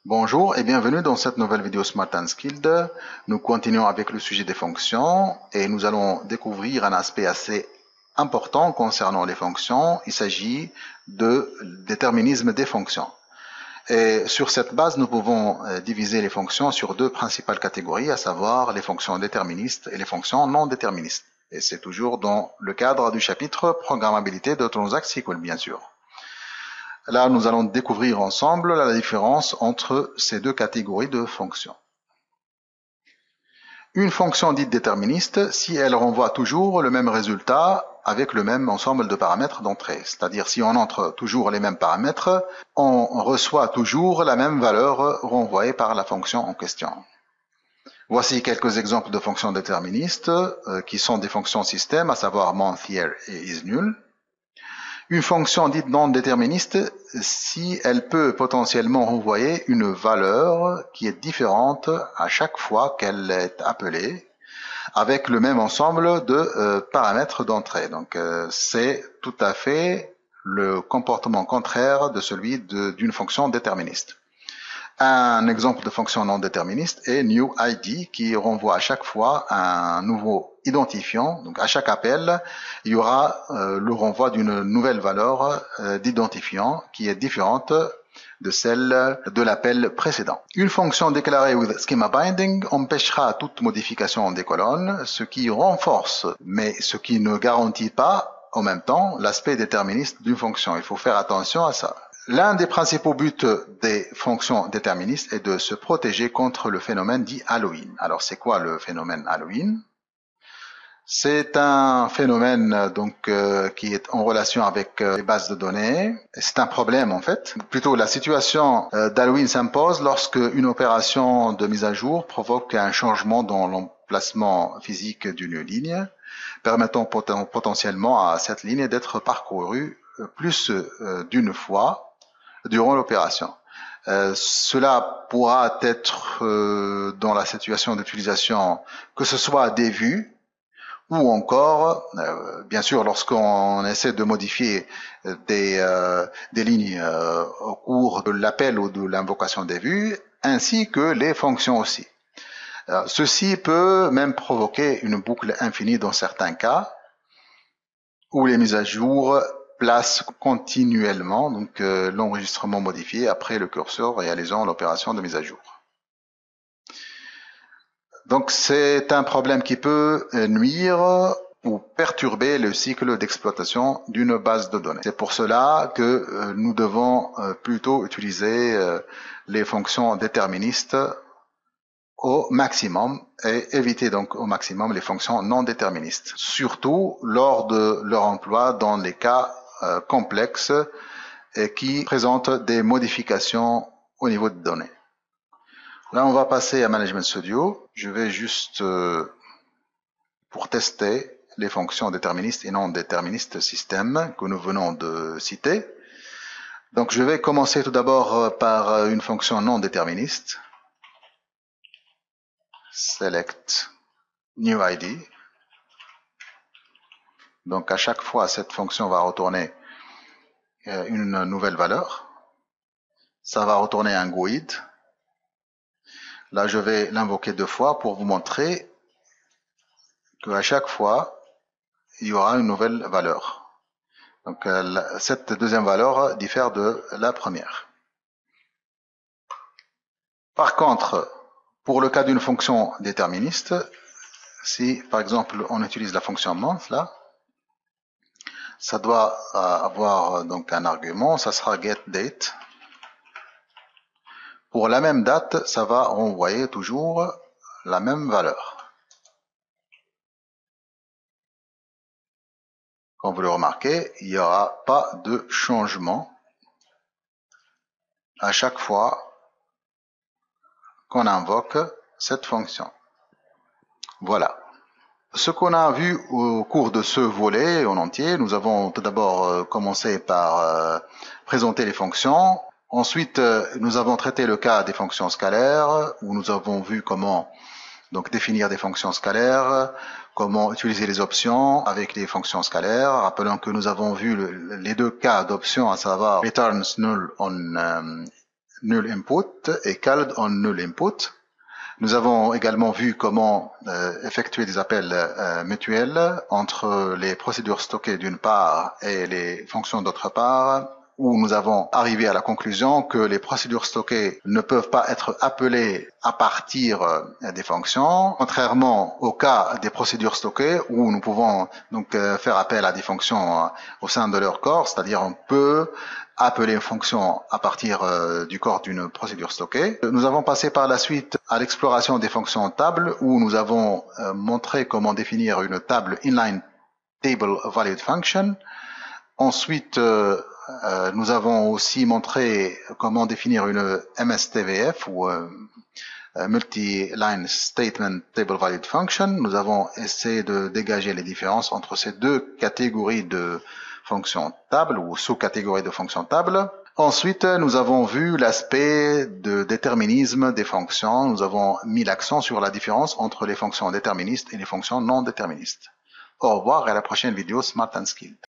Bonjour et bienvenue dans cette nouvelle vidéo Smart and Skilled. Nous continuons avec le sujet des fonctions et nous allons découvrir un aspect assez important concernant les fonctions. Il s'agit de déterminisme des fonctions. Et sur cette base, nous pouvons diviser les fonctions sur deux principales catégories, à savoir les fonctions déterministes et les fonctions non déterministes. Et c'est toujours dans le cadre du chapitre programmabilité de Transact SQL, bien sûr. Là, nous allons découvrir ensemble la différence entre ces deux catégories de fonctions. Une fonction dite déterministe, si elle renvoie toujours le même résultat avec le même ensemble de paramètres d'entrée, c'est-à-dire si on entre toujours les mêmes paramètres, on reçoit toujours la même valeur renvoyée par la fonction en question. Voici quelques exemples de fonctions déterministes qui sont des fonctions système, à savoir month, year et isNull. Une fonction dite non déterministe, si elle peut potentiellement renvoyer une valeur qui est différente à chaque fois qu'elle est appelée, avec le même ensemble de paramètres d'entrée. Donc c'est tout à fait le comportement contraire de celui d'une fonction déterministe. Un exemple de fonction non déterministe est newID qui renvoie à chaque fois un nouveau identifiant. Donc à chaque appel, il y aura le renvoi d'une nouvelle valeur d'identifiant qui est différente de celle de l'appel précédent. Une fonction déclarée with schema binding empêchera toute modification des colonnes, ce qui renforce, mais ce qui ne garantit pas en même temps l'aspect déterministe d'une fonction. Il faut faire attention à ça. L'un des principaux buts des fonctions déterministes est de se protéger contre le phénomène dit Halloween. Alors c'est quoi le phénomène Halloween? C'est un phénomène qui est en relation avec les bases de données. C'est un problème en fait. Plutôt la situation d'Halloween s'impose lorsque une opération de mise à jour provoque un changement dans l'emplacement physique d'une ligne, permettant potentiellement à cette ligne d'être parcourue plus d'une fois durant l'opération. Cela pourra être dans la situation d'utilisation que ce soit des vues ou encore, bien sûr, lorsqu'on essaie de modifier des lignes au cours de l'appel ou de l'invocation des vues, ainsi que les fonctions aussi. Ceci peut même provoquer une boucle infinie dans certains cas, où les mises à jour place continuellement l'enregistrement modifié après le curseur réalisant l'opération de mise à jour. Donc c'est un problème qui peut nuire ou perturber le cycle d'exploitation d'une base de données. C'est pour cela que nous devons plutôt utiliser les fonctions déterministes au maximum et éviter donc au maximum les fonctions non déterministes, surtout lors de leur emploi dans les cas complexes et qui présentent des modifications au niveau de données. Là, on va passer à Management Studio. Je vais juste, pour tester les fonctions déterministes et non déterministes système que nous venons de citer. Donc, je vais commencer tout d'abord par une fonction non déterministe. Select newID. Donc, à chaque fois, cette fonction va retourner une nouvelle valeur. Ça va retourner un GUID. Là, je vais l'invoquer deux fois pour vous montrer qu'à chaque fois, il y aura une nouvelle valeur. Donc, cette deuxième valeur diffère de la première. Par contre, pour le cas d'une fonction déterministe, si par exemple on utilise la fonction month là, ça doit avoir donc un argument, ça sera getDate. Pour la même date, ça va renvoyer toujours la même valeur. Comme vous le remarquez, il n'y aura pas de changement à chaque fois qu'on invoque cette fonction. Voilà. Ce qu'on a vu au cours de ce volet en entier, nous avons tout d'abord commencé par présenter les fonctions. Ensuite, nous avons traité le cas des fonctions scalaires, où nous avons vu comment donc définir des fonctions scalaires, comment utiliser les options avec les fonctions scalaires. Rappelons que nous avons vu les deux cas d'options, à savoir returns null on null input et called on null input. Nous avons également vu comment effectuer des appels mutuels entre les procédures stockées d'une part et les fonctions d'autre part, où nous avons arrivé à la conclusion que les procédures stockées ne peuvent pas être appelées à partir des fonctions, contrairement au cas des procédures stockées où nous pouvons donc faire appel à des fonctions au sein de leur corps, c'est-à-dire on peut appeler une fonction à partir du corps d'une procédure stockée. Nous avons passé par la suite à l'exploration des fonctions tables où nous avons montré comment définir une table inline table valued function. Ensuite, nous avons aussi montré comment définir une MSTVF ou Multi-Line Statement Table Valued Function. Nous avons essayé de dégager les différences entre ces deux catégories de fonctions tables ou sous-catégories de fonctions tables. Ensuite, nous avons vu l'aspect de déterminisme des fonctions. Nous avons mis l'accent sur la différence entre les fonctions déterministes et les fonctions non déterministes. Au revoir et à la prochaine vidéo Smart and Skilled.